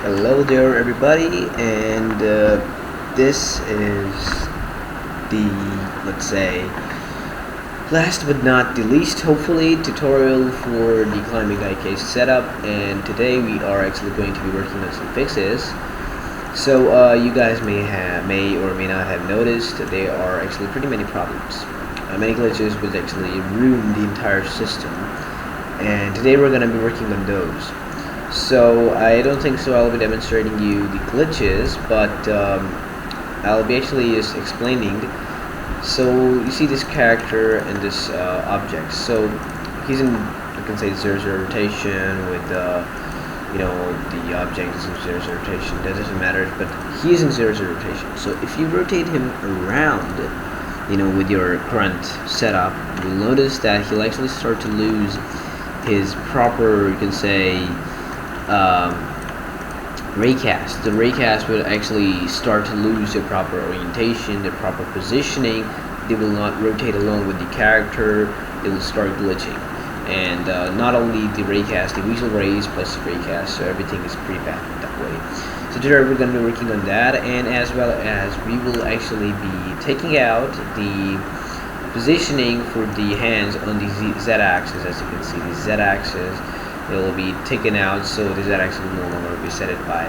Hello there, everybody, and this is the, let's say, last but not the least, hopefully, tutorial for the climbing IK setup. And today we are actually going to be working on some fixes. So you guys may or may not have noticed that there are actually pretty many problems. Many glitches which actually ruin the entire system, and today we're going to be working on those. So I don't think so I'll be demonstrating you the glitches, but I'll be actually just explaining. So you see this character and this object. So he's in, you can say, zero rotation with the object is in zero rotation. That doesn't matter, but he's in zero rotation. So if you rotate him around, with your current setup, you'll notice that he'll actually start to lose his proper, you can say, Raycast. The Raycast will actually start to lose their proper orientation, their proper positioning. They will not rotate along with the character. They will start glitching. And not only the Raycast, the visual rays plus the Raycast, so everything is pretty bad that way. So today we're going to be working on that, and as well as we will actually be taking out the positioning for the hands on the Z-axis. As you can see, the Z-axis, it will be taken out, so the Z-axis will no longer be set by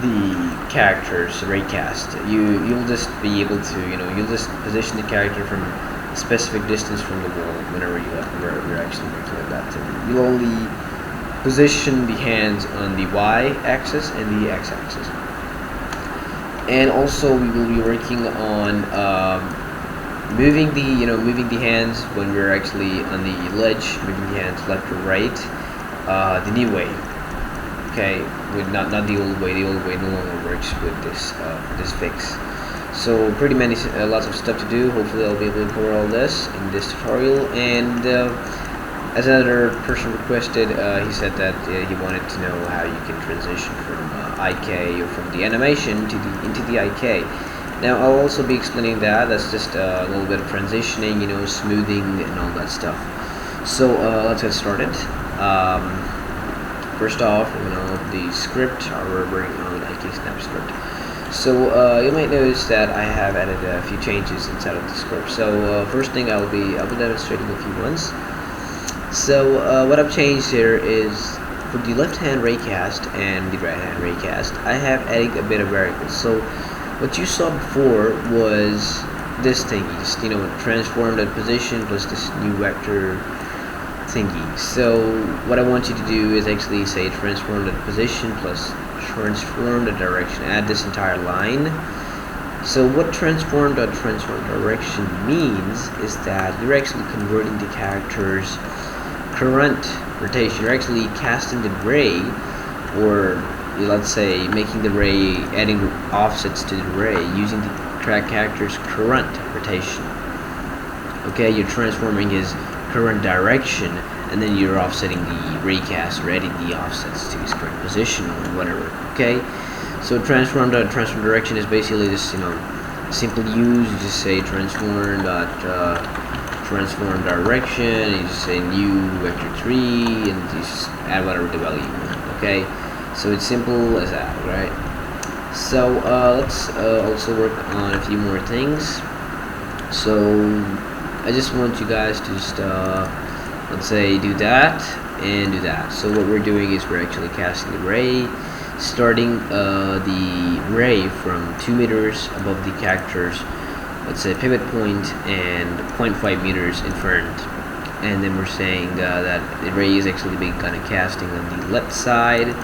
the character's Raycast. You'll just be able to, you'll just position the character from a specific distance from the wall whenever you're actually working on that. You'll only position the hands on the Y-axis and the X-axis. And also we will be working on moving the hands when we're actually on the ledge, moving the hands left or right, the new way. Okay, with not the old way. The old way no longer works with this fix. So pretty many lots of stuff to do. Hopefully I'll be able to cover all this in this tutorial. And as another person requested, he said that he wanted to know how you can transition from IK or from the animation into the IK. Now I'll also be explaining that. That's just a little bit of transitioning, smoothing and all that stuff. So let's get started. First off, the script. We're working on the IK snap script. So you might notice that I have added a few changes inside of the script. So first thing I'll be demonstrating a few ones. So what I've changed here is for the left hand Raycast and the right hand Raycast, I have added a bit of variables. So what you saw before was this thingy, just transform that position plus this new vector thingy. So what I want you to do is actually say transform that position plus transform the direction. Add this entire line. So what transform direction means is that you're actually converting the character's current rotation. You're actually casting the ray, or let's say making the ray, adding offsets to the ray using the character's current rotation. Okay, you're transforming his current direction, and then you're offsetting the Raycast, or adding the offsets to his current position or whatever. Okay, so transform direction is basically just simple use. You just say transform direction, you just say new vector 3, and you just add whatever the value you want. Okay, so it's simple as that, right? So let's also work on a few more things. So I just want you guys to just let's say do that and do that. So what we're doing is we're actually casting the ray, starting the ray from 2 meters above the character's, let's say, pivot point, and 0.5 meters in front. And then we're saying that the ray is actually being kind of casting on the left side,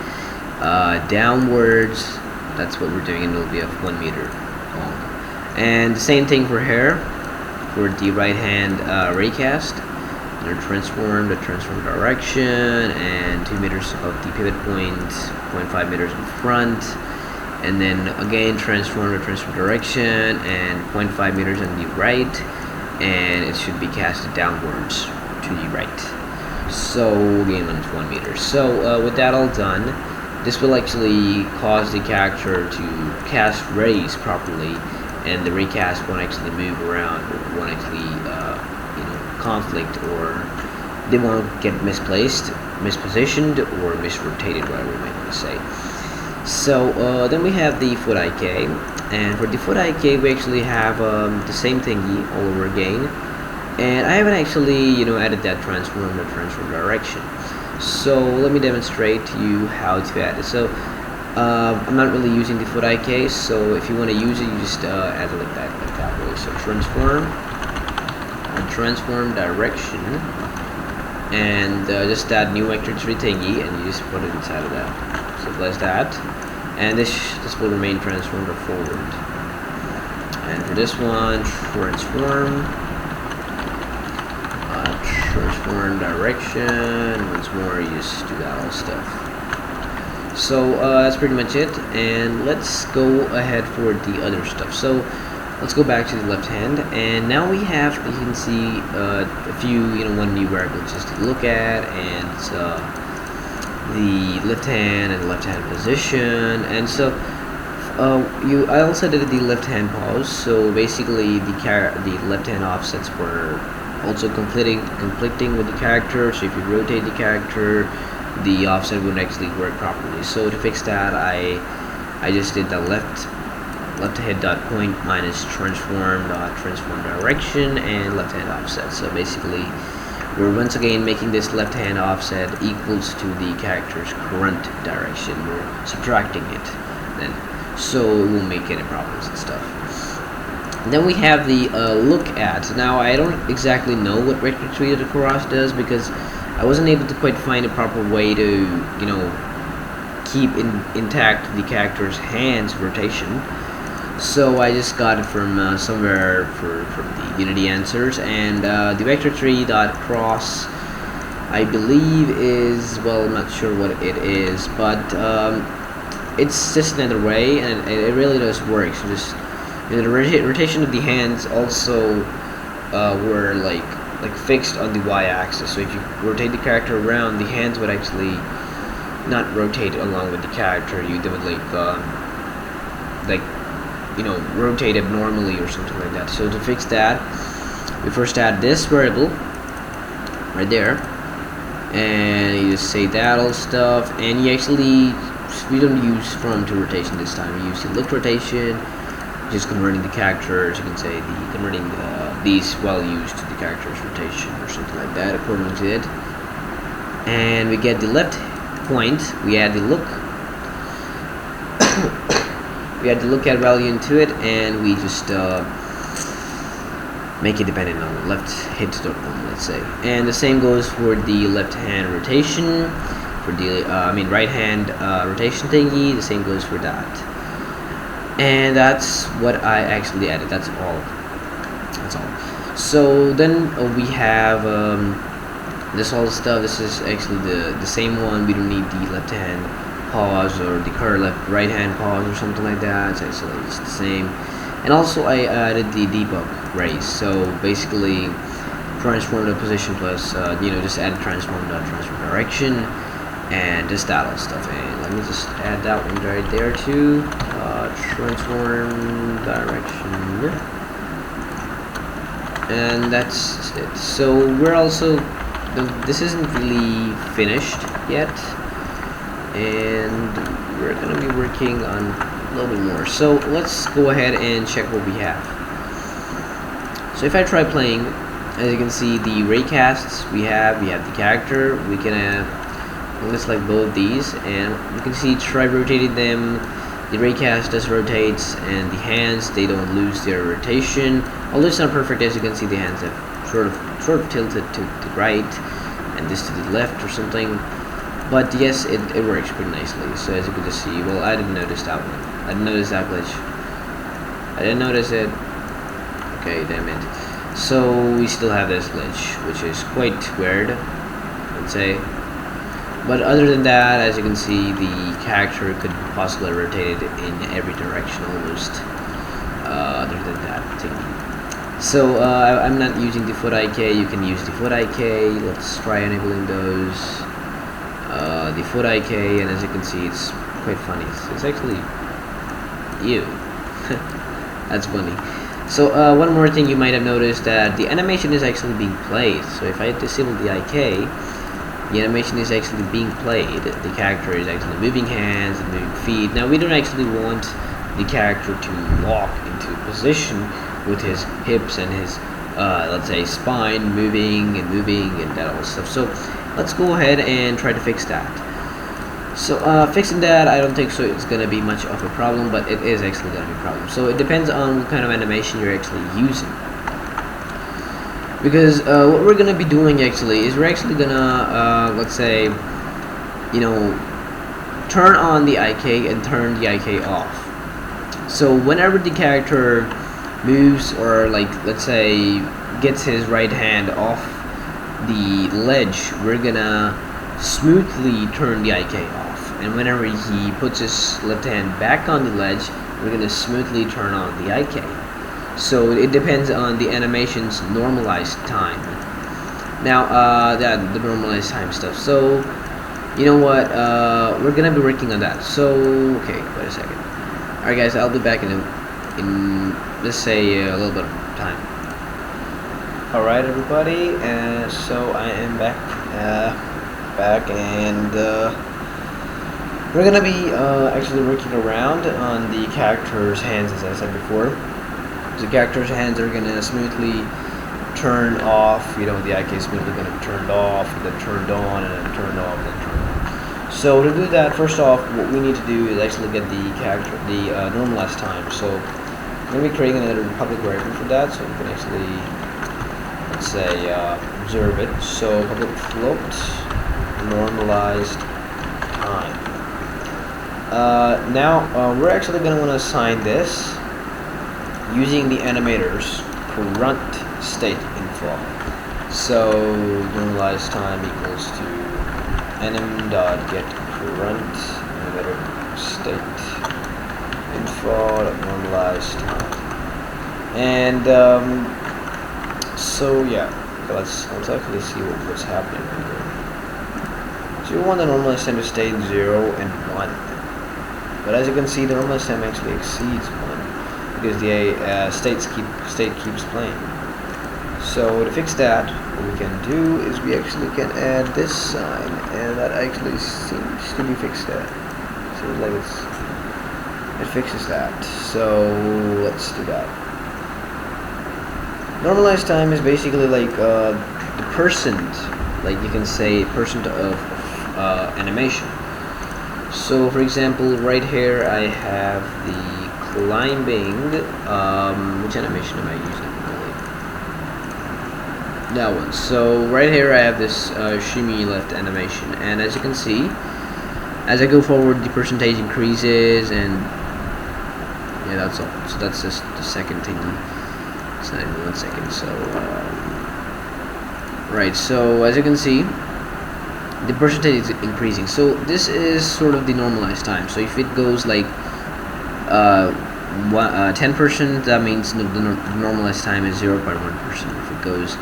downwards. That's what we're doing, and it'll be of 1 meter long. And the same thing for hair, for the right hand Raycast. Transform direction, and 2 meters above the pivot point, 0.5 meters in front. And then again transform direction, and 0.5 meters on the right, and it should be casted downwards to the right. So again, on 1 meter. So with that all done, this will actually cause the character to cast rays properly, and the Raycast won't actually move around, or won't actually conflict, or they won't get misplaced. mispositioned or misrotated, whatever you might want to say. So then we have the foot IK, and for the foot IK we actually have the same thingy all over again, and I haven't actually added that transform direction. So let me demonstrate to you how to add it. So I'm not really using the foot IK, so if you want to use it, you just add it like that way. So transform direction, and just add new Vector3 thingy, and you just put it inside of that. So that's that, and this will remain transformed forward. And for this one, transform direction. Once more, you just do that all stuff. So that's pretty much it, and let's go ahead for the other stuff. So let's go back to the left hand, and now we have, you can see a few, one new variable just to look at, and the left hand and left hand position. And so I also did the left hand pause. So basically the left hand offsets were also conflicting with the character. So if you rotate the character, the offset wouldn't actually work properly. So to fix that, I just did the left head dot point minus transform direction and left hand offset. So basically we're once again making this left hand offset equals to the character's current direction. We're subtracting it then, so it won't make any problems and stuff. And then we have the look at. Now I don't exactly know what Vector3 across does, because I wasn't able to quite find a proper way to keep intact the character's hand's rotation. So I just got it from somewhere from the Unity answers, and the Vector3.cross, I believe, is, well, I'm not sure what it is, but it's just another way, and it really does work. So just the rotation of the hands also were like fixed on the y-axis. So if you rotate the character around, the hands would actually not rotate along with the character. They would rotate abnormally or something like that. So to fix that, we first add this variable right there, and you just say that all stuff, and we don't use from to rotation this time. We use the look rotation, just converting the characters. You can say converting these values to the character's rotation or something like that according to it. And we get the left point, we add the look we add the look at value into it, and we just make it dependent on left hit .1, let's say. And the same goes for the left hand rotation, for the right hand rotation thingy. The same goes for that. And that's what I actually added. That's all. So then we have this all stuff. This is actually the same one. We don't need the left hand pause or the current right hand pause or something like that. It's actually just the same. And also I added the debug raise. So basically transform the position plus just add transform direction, and just that all stuff. And let me just add that one right there too. Transform direction, and that's it. So we're also, this isn't really finished yet, and we're gonna be working on a little bit more. So let's go ahead and check what we have. So if I try playing, as you can see, the Raycasts we have the character. We can select both these, and you can see try rotating them. The Raycast does rotates, and the hands, they don't lose their rotation. Although it's not perfect, as you can see, the hands have sort of tilted to the right, and this to the left or something. But yes, it works pretty nicely. So as you can just see, well, I didn't notice that one. I didn't notice that glitch. I didn't notice it. Okay, damn it. So we still have this glitch, which is quite weird, I'd say. But other than that, as you can see, the character could possibly rotate it in every direction almost, other than that thing. So I'm not using the foot IK. You can use the foot IK. Let's try enabling those. The foot IK, and as you can see, it's quite funny. It's actually, ew. That's funny. So one more thing you might have noticed, that the animation is actually being played. So if I disable the IK, the animation is actually being played. The character is actually moving hands and moving feet. Now we don't actually want the character to lock into position with his hips and his let's say spine moving and that all stuff. So let's go ahead and try to fix that. So fixing that, I don't think so it's gonna be much of a problem, but it is actually gonna be a problem. So it depends on what kind of animation you're actually using. Because what we're gonna be doing actually is we're actually gonna let's say, you know, turn on the IK and turn the IK off. So whenever the character moves, or like let's say gets his right hand off the ledge, we're gonna smoothly turn the IK off, and whenever he puts his left hand back on the ledge, we're gonna smoothly turn on the IK. So it depends on the animation's normalized time. Now the normalized time stuff. So you know what, we're gonna be working on that. So okay, wait a second. Alright guys, I'll be back in let's say a little bit of time. Alright everybody, so I am back and we're gonna be actually working around on the character's hands, as I said before. The character's hands are gonna smoothly turn off, you know, the IK is smoothly gonna be turned off, and then turned on, and then turned off, and then turned on. So to do that, first off, what we need to do is actually get the character, the normalized time. So I'm gonna be creating another public variable for that, so we can actually, let's say, observe it. So public float normalized time. Now we're actually gonna want to assign this using the animator's current state info. So normalized time equals to anim.get current animator state info normalized time. And so yeah, let's actually see what's happening here. So we want the normalized time to stay 0 and 1, but as you can see, the normalized time actually exceeds 1 because the state keeps playing. So to fix that, what we can do is we actually can add this sign, and that actually seems to be fixed there. Seems like it fixes that. So let's do that. Normalized time is basically like the percent, like you can say percent of animation. So for example, right here I have the climbing. Which animation am I using? That one. So right here I have this shimmy left animation, and as you can see, as I go forward, the percentage increases, and yeah, that's all. So that's just the second thingy. It's not even 1 second. So right. So as you can see, the percentage is increasing. So this is sort of the normalized time. So if it goes like 10%, that means the normalized time is 0.1%. If it goes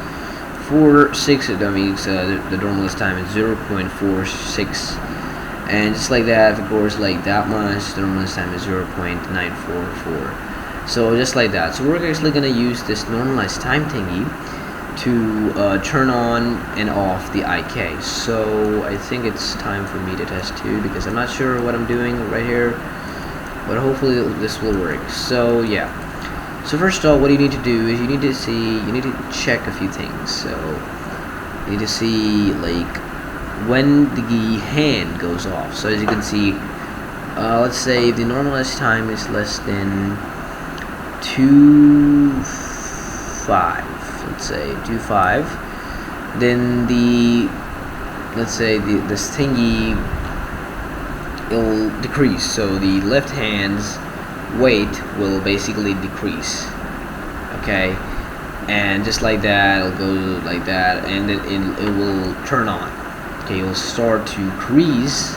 4.6, that means the normalized time is 0.46, and just like that, if it goes like that much, the normalized time is 0.944. So just like that. So we're actually gonna use this normalized time thingy to turn on and off the IK. So I think it's time for me to test too, because I'm not sure what I'm doing right here, but hopefully this will work. So yeah. So first of all, what you need to do is you need to check a few things. So you need to see like when the hand goes off. So as you can see, let's say the normalized time is less than 2.5. Let's say 2.5. Then let's say this thingy, it'll decrease. So the left hand's weight will basically decrease, okay, and just like that, it'll go like that, and then it will turn on. Okay, it will start to crease.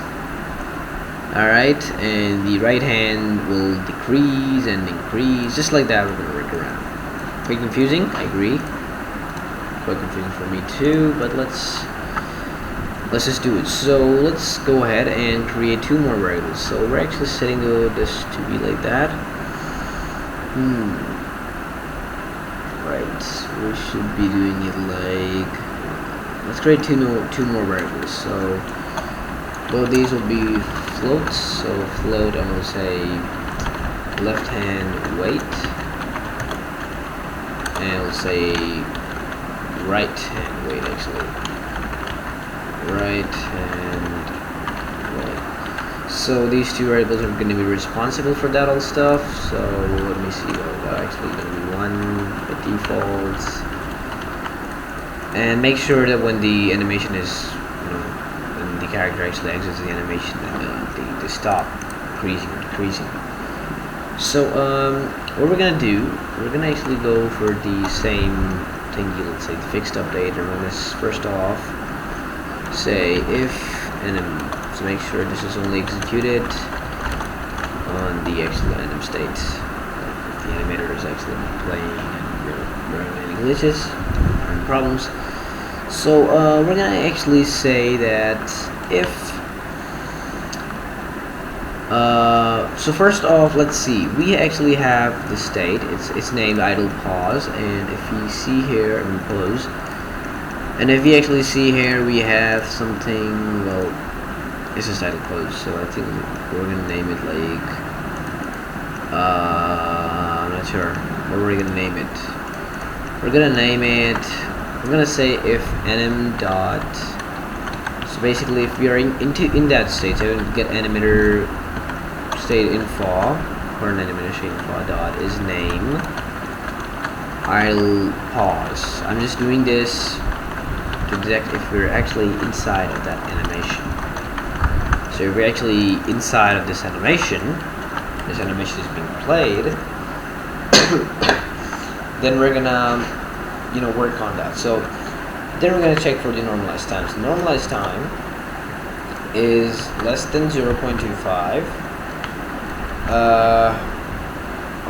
All right, and the right hand will decrease and increase, just like that. We're gonna work around. Quite confusing, I agree. Quite confusing for me too, but let's just do it. So let's go ahead and create 2 more variables. So we're actually setting this to be like that. Right, we should be doing it like let's create two more variables. So both these will be floats. So float, I'm gonna say left hand weight, and we'll say right hand weight, actually right hand weight. So these two variables are going to be responsible for that all stuff. So let me see, actually going to be one by default, and make sure that when the animation is, when the character actually exits the animation, they stop increasing or decreasing. So what we're gonna do, we're gonna actually go for the same thingy, let's say the fixed update, and we're gonna first off say if anim, so make sure this is only executed on the actual anim state. If the animator is actually playing and there are any glitches and problems. So we're gonna actually say that if so first off, let's see, we actually have the state, it's named idle pause, and if you see here, I'm gonna pause, and if you actually see here, we have something, well, it's just idle pause, so I think we're gonna name it like, I'm not sure, what are we gonna name it? We're gonna say if anim dot, so basically if we are in that state, so get animator state info, or an animator state info dot is name idle pause. I'm just doing this to detect if we're actually inside of that animation. So if we're actually inside of this animation is being played, then we're gonna work on that. So then we're gonna check for the normalized time. So normalized time is less than 0.25.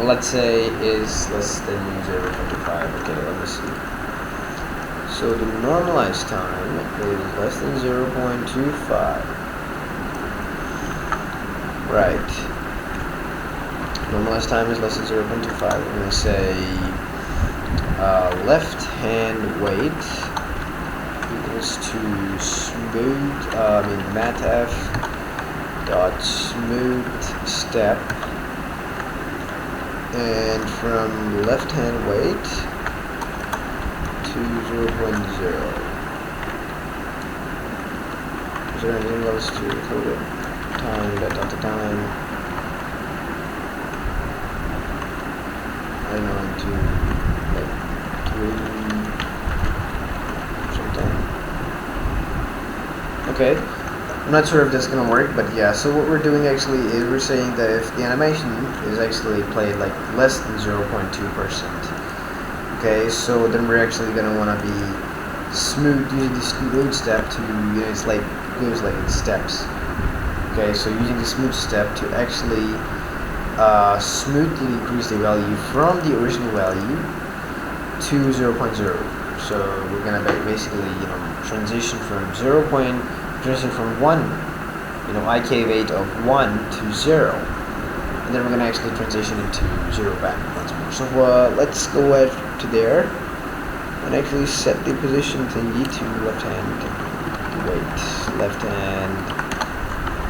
Let's say is less than 0.25. Okay, let me see. So the normalized time is less than 0.25. Right. Normalized time is less than 0.25. I'm going to say left hand weight equals to smooth, matf dot smooth step, and from left hand weight to 0.0. Is there anything else to include it? Time, time. I don't know, to like 3 sometime. Okay. I'm not sure if that's gonna work, but yeah, so what we're doing actually is we're saying that if the animation is actually played like less than 0.2%, okay, so then we're actually gonna wanna be smooth, using the smooth step to, it's like, goes like in steps. Okay, so using the smooth step to actually smoothly increase the value from the original value to 0.0. So we're gonna basically, transition from from 1, IK weight of 1 to 0, and then we're going to actually transition into 0 back once more. So let's go ahead to there and actually set the position thingy to left hand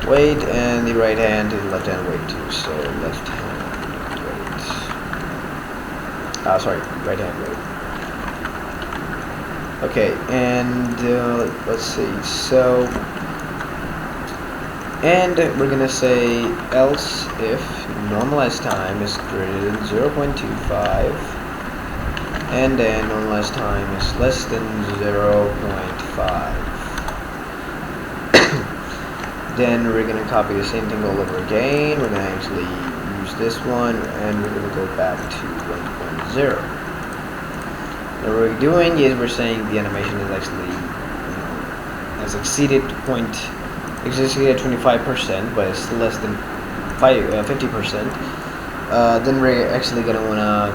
weight, and the right hand to the left hand weight too. So left hand weight, right hand weight. Okay, and let's see, so, and we're gonna say else if normalized time is greater than 0.25, and then normalized time is less than 0.5. Then we're gonna copy the same thing all over again. We're gonna actually use this one, and we're gonna go back to 1.0. What we're doing is we're saying the animation is actually, has exceeded 25%, but it's less than 50%. Then we're actually gonna wanna,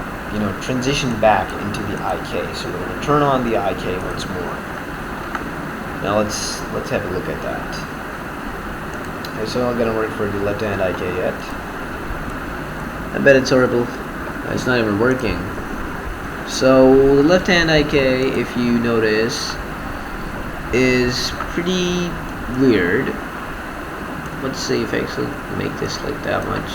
transition back into the IK. So we're gonna turn on the IK once more. Now let's have a look at that. Okay, so I'm gonna work for the left hand IK yet. I bet it's horrible. It's not even working. So the left hand IK, if you notice, is pretty weird. Let's see if I actually make this like that much.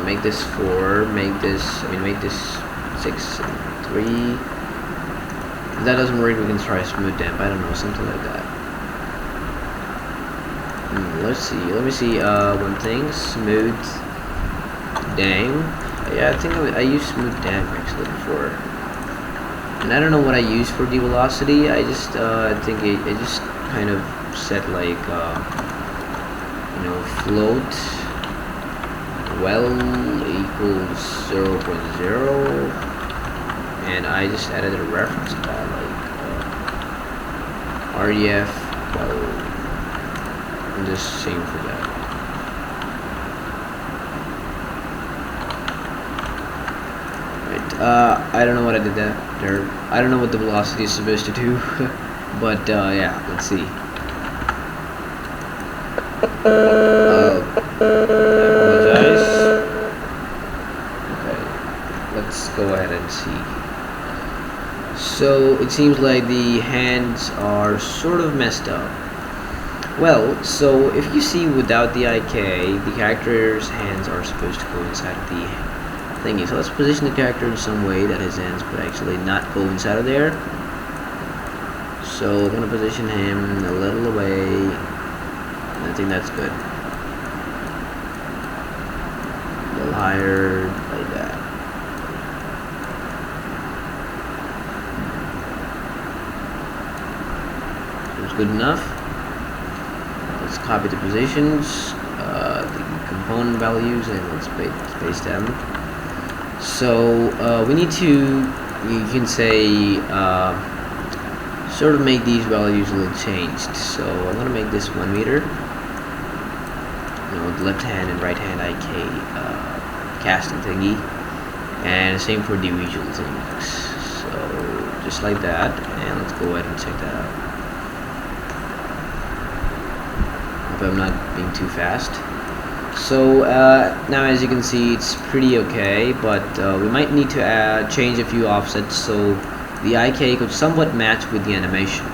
Make this 4, make this 6 and 3. If that doesn't work, we can try smooth damp, I don't know, something like that. Let's see, let me see, one thing, smooth damp. Yeah, I think I used smooth damp actually before. And I don't know what I use for the velocity, I just, I think I just kind of set like, you know, float well equals 0.0, and I just added a reference to that, like REF well, and just same for that. Right, I don't know what I did there. I don't know what the velocity is supposed to do, but yeah, let's see. Let's go ahead and see. So it seems like the hands are sort of messed up. Well, so if you see without the IK, the character's hands are supposed to go inside of the thingy. So let's position the character in some way that his hands could actually not go inside of there. So I'm gonna position him a little away. I think that's good. A little higher, like that. Seems good enough. Let's copy the positions, the component values, and let's paste them. So we need to, you can say, sort of make these values a little changed. So I'm gonna make this 1 meter. You know, the left hand and right hand IK casting thingy, and same for the visual things. So just like that, and let's go ahead and check that out. Hope I'm not being too fast. So now as you can see, it's pretty okay, but we might need to change a few offsets so the IK could somewhat match with the animation.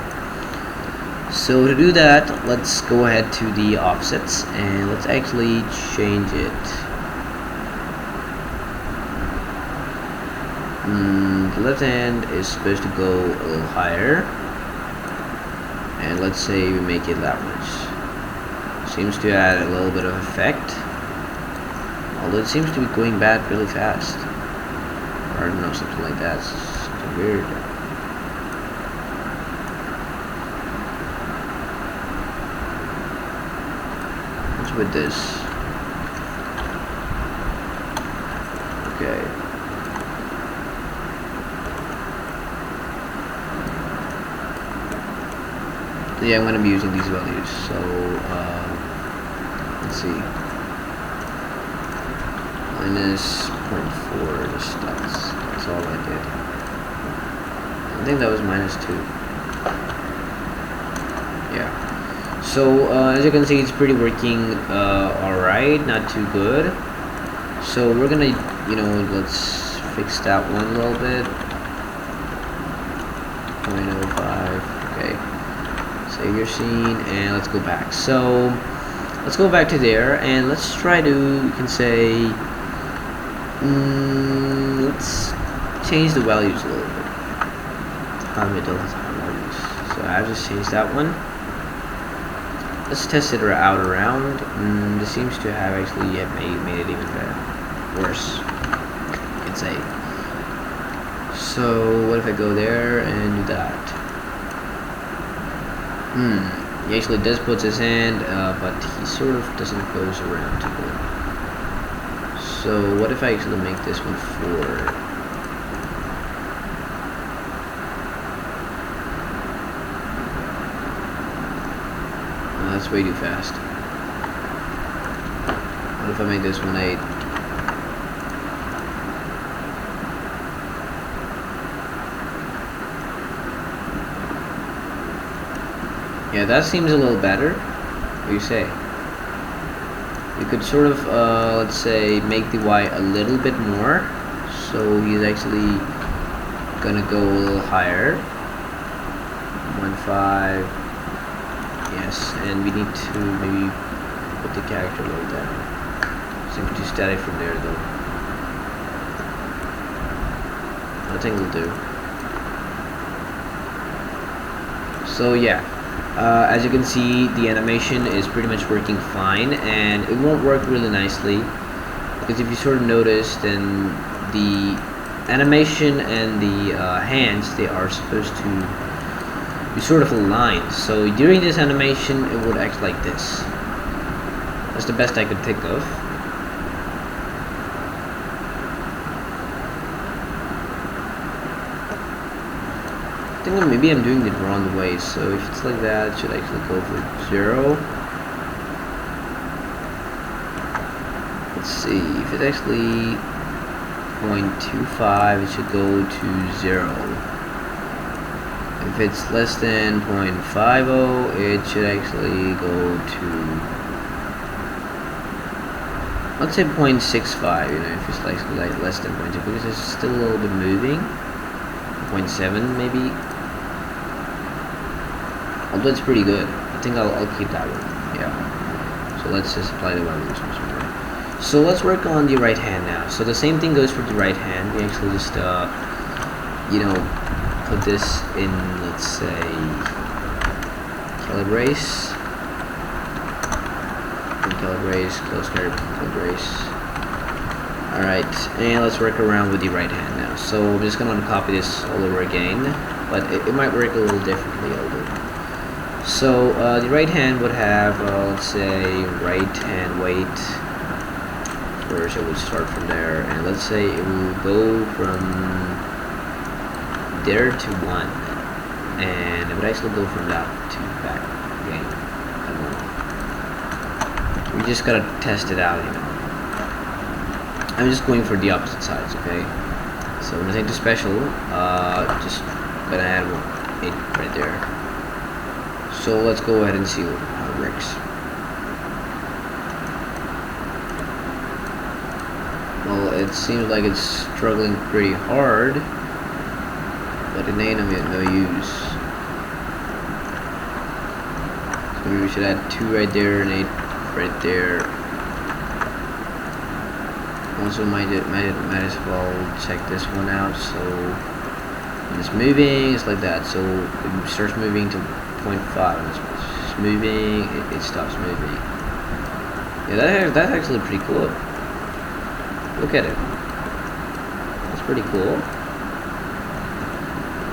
So to do that, let's go ahead to the offsets and let's actually change it. The left hand is supposed to go a little higher, and let's say we make it that much. Seems to add a little bit of effect, although it seems to be going bad really fast. Or I don't know, something like that. It's something weird. What's with this? Okay. Yeah, I'm going to be using these values. So, let's see. Minus 0.4, that's all I did. I think that was minus 2. Yeah. So, as you can see, it's pretty working alright, not too good. So, we're gonna, you know, let's fix that one a little bit. 0.05, okay. Save your scene, and let's go back. So, let's go back to there, and let's try to, you can say, let's change the values a little bit. Values. So I've just changed that one. Let's test it out around. This seems to have actually made it even better. Worse, you could say. So what if I go there and do that? He actually does put his hand, but he sort of doesn't goes around too good. So what if I actually make this one 4? That's way too fast. What if I make this one 8? Yeah, that seems a little better. What do you say? We could sort of, let's say, make the Y a little bit more. So he's actually gonna go a little higher. 0.5. Yes, and we need to maybe put the character load down. So we can do static from there though. I think we'll do. So yeah, as you can see, the animation is pretty much working fine, and it won't work really nicely because if you sort of notice, then the animation and the hands, they are supposed to be sort of aligned. So during this animation, it would act like this. That's the best I could think of. I think maybe I'm doing it wrong way, so if it's like that, it should actually go for 0. Let's see, if it's actually 0.25, it should go to 0. If it's less than 0.50, it should actually go to, let's say 0.65, you know, if it's like less than 0.2, because it's still a little bit moving. 0.7 maybe. Although it's pretty good. I think I'll keep that one. Yeah. So let's just apply the values. So let's work on the right hand now. So the same thing goes for the right hand. We actually just you know, put this in, let's say, calibrace, close calibrace. Alright, and let's work around with the right hand now. So I'm just going to copy this all over again, but it might work a little differently. So the right hand would have, let's say, right hand weight. First it would start from there, and let's say it will go from there to 1, and it would actually go from that to back again. I don't know. We just gotta test it out, you know. I'm just going for the opposite sides, okay? So I'm gonna take the special, just gonna add 8 right there. So let's go ahead and see how it works. Well, it seems like it's struggling pretty hard, but it ain't of no use. So maybe we should add 2 right there and 8 right there. Also might as well check this one out. So when it's moving, it's like that. So it starts moving to 0.5. It's moving, it stops moving. Yeah, that's actually pretty cool. Look at it. That's pretty cool.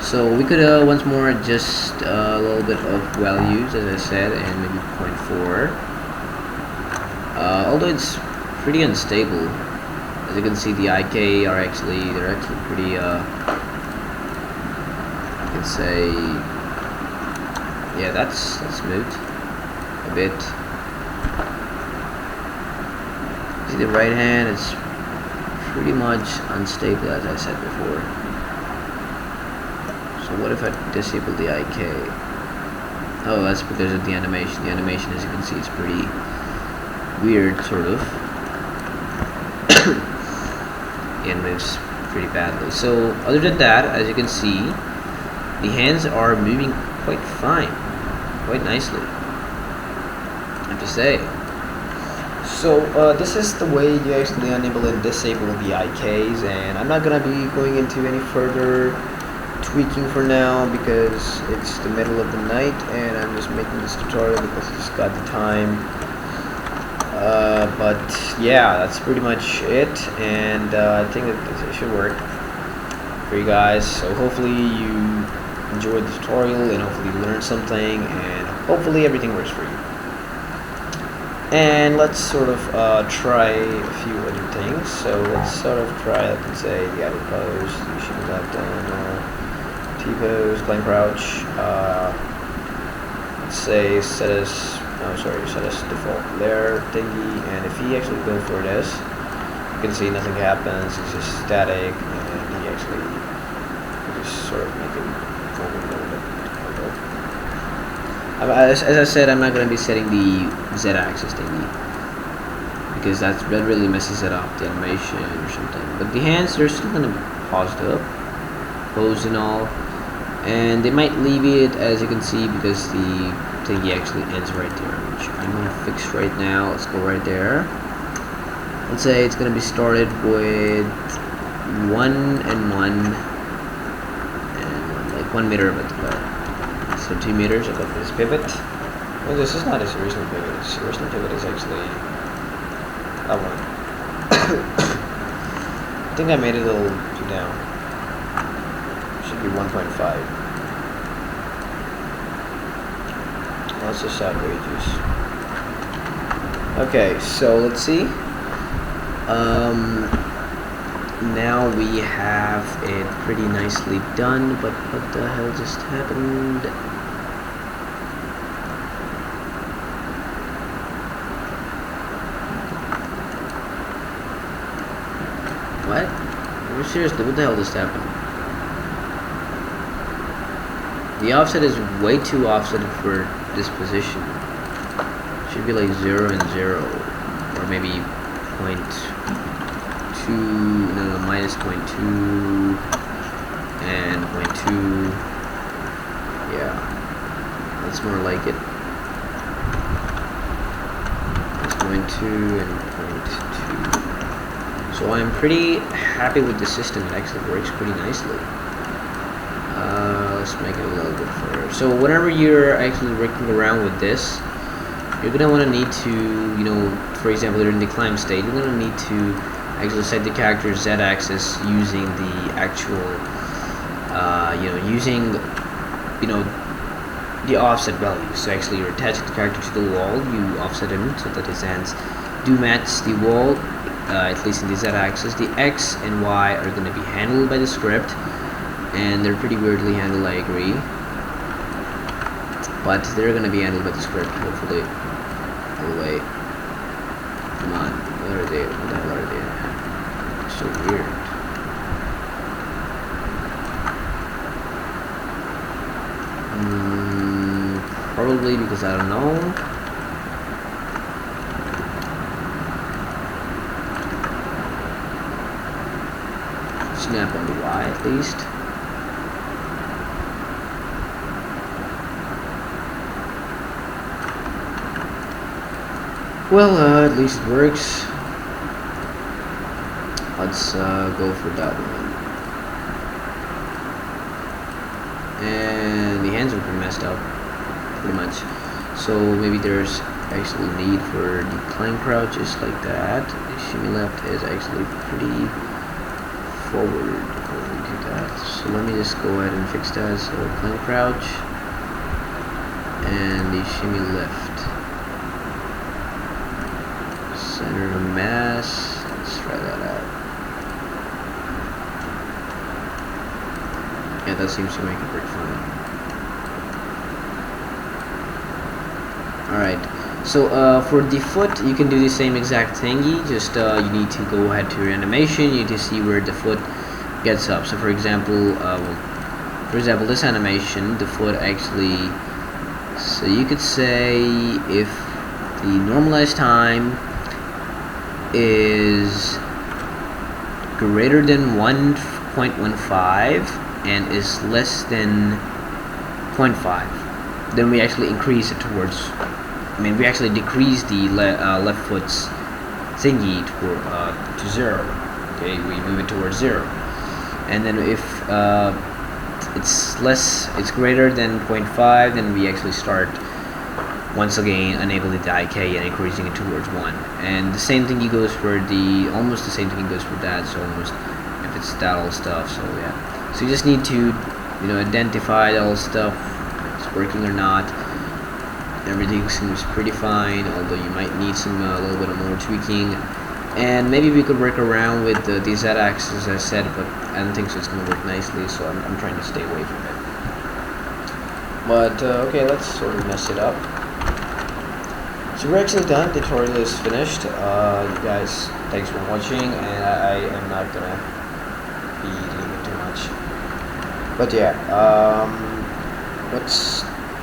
So we could once more adjust a little bit of values, as I said, and maybe 0.4. Although it's pretty unstable. As you can see, the IK are actually pretty I can say, yeah, that's moved a bit. See the right hand, it's pretty much unstable, as I said before. So what if I disable the IK? Oh, that's because of the animation. The animation, as you can see, is pretty weird, sort of. And moves pretty badly. So other than that, as you can see, the hands are moving quite fine, quite nicely, I have to say. So this is the way you actually enable and disable the IKs, and I'm not gonna be going into any further tweaking for now because it's the middle of the night and I'm just making this tutorial because I just got the time. But yeah, that's pretty much it, and I think that it should work for you guys. So hopefully you enjoyed the tutorial, and hopefully you learned something, and hopefully everything works for you. And let's sort of try a few other things. So let's sort of try, I can say, the outer pose. You should have that done. T-pose, plank crouch. Let's say set as default layer thingy, and if he actually go for this, you can see nothing happens. It's just static, and he actually just sort of make it move a little bit. As I said, I'm not going to be setting the Z-axis thingy because that really messes it up, the animation or something. But the hands, they're still going to be paused up, pose and all, and they might leave it, as you can see, because the thingy actually ends right there, which I'm gonna fix right now. Let's go right there. Let's say it's gonna be started with 1 and 1 and like 1 meter above the pivot. So 2 meters above this pivot. Well, this is not a original pivot. This original pivot is actually that one. I think I made it a little too down. Should be 1.5. That's just outrageous. Okay, so let's see. Now we have it pretty nicely done, but what the hell just happened? What? Seriously, what the hell just happened? The offset is way too offsetted for this position. It should be like 0 and 0, or maybe -0.2, no, -0.2 and 0.2. Yeah, that's more like it. It's 0.2 and 0.2. So I'm pretty happy with the system. It actually works pretty nicely. Let's make it a little bit further. So whenever you're actually working around with this, you're gonna want to need to, you know, for example, during the climb state, you're gonna need to actually set the character's z-axis using the actual, using, the offset values. So actually, you're attaching the character to the wall, you offset him so that his hands do match the wall, at least in the z-axis. The x and y are gonna be handled by the script, and they're pretty weirdly handled, I agree. But they're gonna be handled by the script, hopefully. All the way. Come on, what are they? What the hell are they? It's so weird. Probably because I don't know. Snap on the Y at least. Well, at least it works. Let's go for that one. And the hands are pretty messed up, pretty much. So maybe there's actually need for the climb crouch, just like that. The shimmy left is actually pretty forward. Look at that. So let me just go ahead and fix that. So climb crouch and the shimmy left. Center of mass. Let's try that out. Yeah, that seems to make it pretty fun. Alright, so for the foot, you can do the same exact thingy. Just you need to go ahead to your animation. You need to see where the foot gets up. So for example, this animation, the foot actually. So you could say if the normalized time is greater than 1.15 and is less than 0.5, then we actually increase it towards, we actually decrease the left foot's thingy to 0. Okay, we move it towards 0. And then if it's greater than 0.5, then we actually start once again enabling the IK and increasing it towards 1. And the same thing goes for almost the same thing goes for that. So almost if it's that all stuff. So yeah. So you just need to, identify that all stuff, if it's working or not. Everything seems pretty fine, although you might need some a little bit more tweaking. And maybe we could work around with the z-axis, as I said, but I don't think so. It's going to work nicely, so I'm trying to stay away from it. But okay, let's sort of mess it up. So we're actually done. The tutorial is finished. You guys, thanks for watching, and I am not gonna be doing it too much. But yeah, what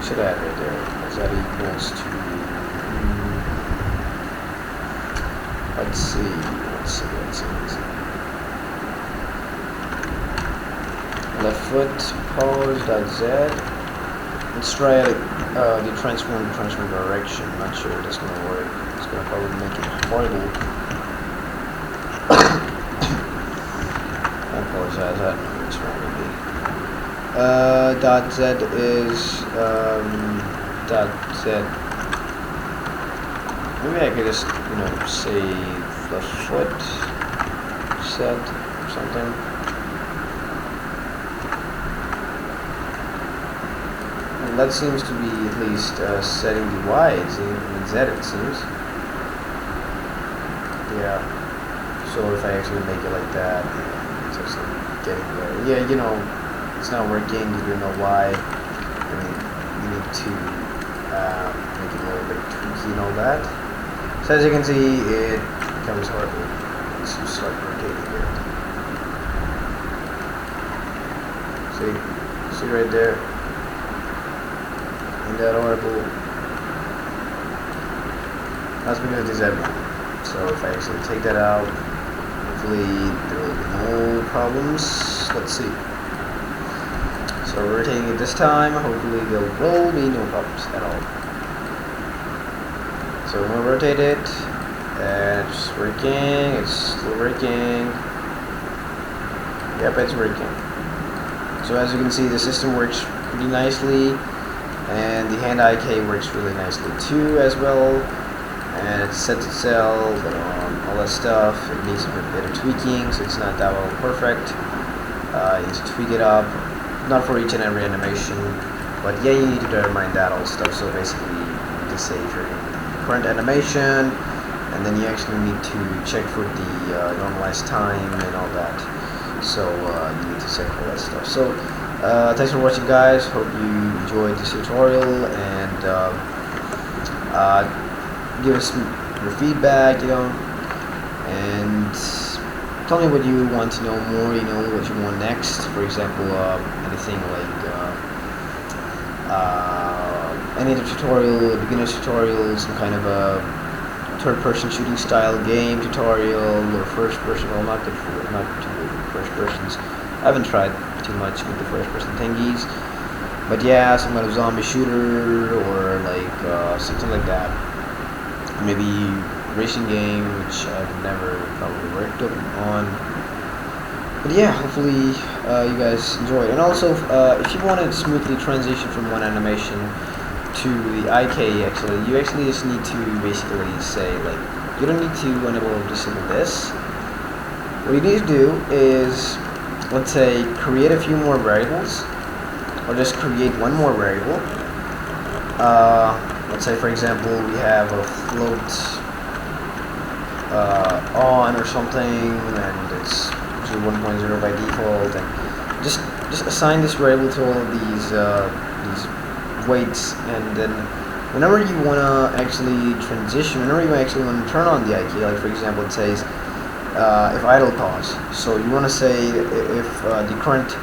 should I add right there? Is that equals to? Let's see. left foot pause.z. Let's try the transform direction. I'm not sure that's gonna work. It's gonna probably make it horrible. I apologize. I don't know what's wrong with me. Dot Z is dot Z. Maybe I could just, you know, say the foot set or something. And that seems to be at least setting the Y. It's in Z, it seems. Yeah. So if I actually make it like that, it's actually getting there. Yeah, you know, it's not working. You don't know why. I mean, you need to make it a little bit tweaky and all that. So as you can see, it becomes horrible once you start rotating it. See right there? Isn't that horrible? That's because it's everything. So if I actually take that out, hopefully there will be no problems. Let's see. So rotating it this time, hopefully there will be no problems at all. So I'm gonna rotate it, and it's working, it's still working. Yep, it's working. So as you can see, the system works pretty nicely, and the hand IK works really nicely too as well. And it sets itself, all that stuff. It needs a bit of tweaking, so it's not that well perfect. You need to tweak it up, not for each and every animation, but yeah, you need to determine that all stuff. So basically, you just say if you're in current animation, and then you actually need to check for the normalized time and all that. So you need to check for that stuff. So thanks for watching, guys. Hope you enjoyed this tutorial, and give us your feedback, you know, and tell me what you want to know more, you know, what you want next. For example, anything like any other tutorial, beginner's tutorial, some kind of a third-person shooting style game tutorial, or first-person. Well, not first-persons. I haven't tried too much with the first-person thingies, but yeah, some kind of zombie shooter, or like something like that. Maybe racing game, which I've never probably worked on. But yeah, hopefully you guys enjoyed. And also, if you wanted to smoothly transition from one animation to the IK, actually, you actually just need to basically say, like, you don't need to enable or disable this. What you need to do is, let's say, create a few more variables, or just create one more variable. Let's say, for example, we have a float on or something, and it's 1.0 by default, and just assign this variable to all of these weights, and then whenever you want to actually transition, whenever you actually want to turn on the IK, like for example, it says if idle pause. So you want to say if the current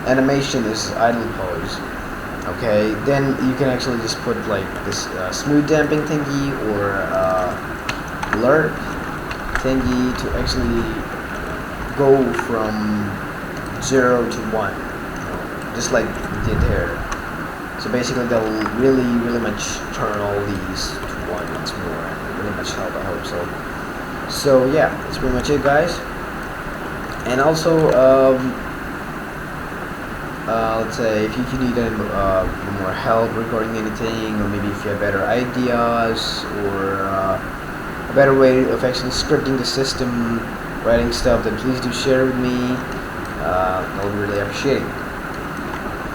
animation is idle pause. Okay, then you can actually just put like this smooth damping thingy, or blur thingy, to actually go from 0 to 1, just like we did there. So basically that will really much turn all these to 1 once more, and really much help, I hope so. So yeah, that's pretty much it, guys. And also let's say if you need any more help regarding anything, or maybe if you have better ideas, or a better way of actually scripting the system, writing stuff, then please do share with me. I would really appreciate it.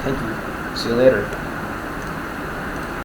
Thank you. See you later.